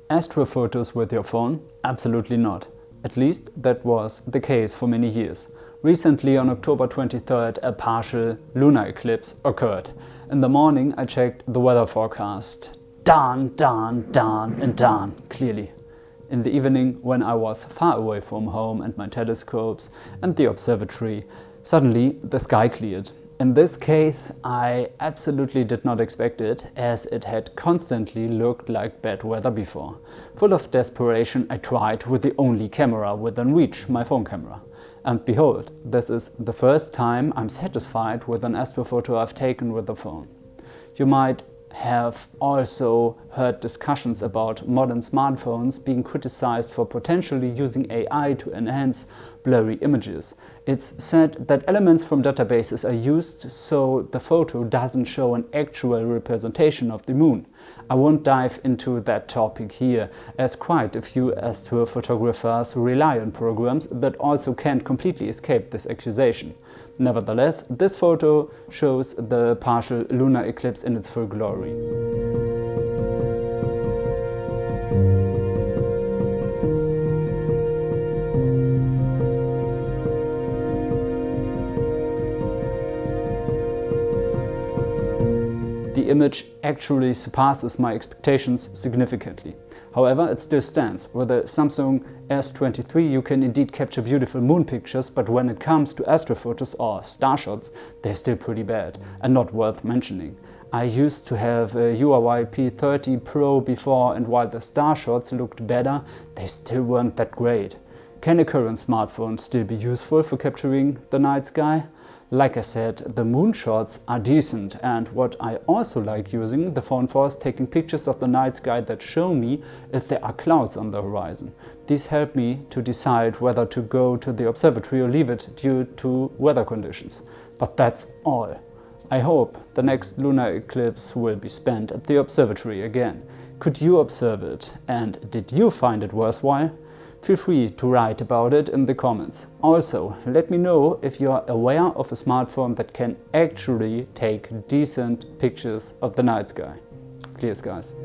Astrophotos with your phone? Absolutely not. At least that was the case for many years. Recently, on October 23rd, a partial lunar eclipse occurred. In the morning, I checked the weather forecast. Darn, clearly. In the evening, when I was far away from home and my telescopes and the observatory, suddenly the sky cleared. In this case, I absolutely did not expect it, as it had constantly looked like bad weather before. Full of desperation, I tried with the only camera within reach, my phone camera. And behold, this is the first time I'm satisfied with an astrophoto I've taken with the phone. You might have also heard discussions about modern smartphones being criticized for potentially using AI to enhance blurry images. It's said that elements from databases are used so the photo doesn't show an actual representation of the moon. I won't dive into that topic here, as quite a few astrophotographers rely on programs that also can't completely escape this accusation. Nevertheless, this photo shows the partial lunar eclipse in its full glory. The image actually surpasses my expectations significantly. However, it still stands. With the Samsung S23 you can indeed capture beautiful moon pictures, but when it comes to astrophotos or star shots, they're still pretty bad and not worth mentioning. I used to have a Huawei P30 Pro before, and while the star shots looked better, they still weren't that great. Can a current smartphone still be useful for capturing the night sky? Like I said, the moon shots are decent, and what I also like using the phone for is taking pictures of the night sky that show me if there are clouds on the horizon. These help me to decide whether to go to the observatory or leave it due to weather conditions. But that's all. I hope the next lunar eclipse will be spent at the observatory again. Could you observe it, and did you find it worthwhile? Feel free to write about it in the comments. Also, let me know if you are aware of a smartphone that can actually take decent pictures of the night sky. Clear skies.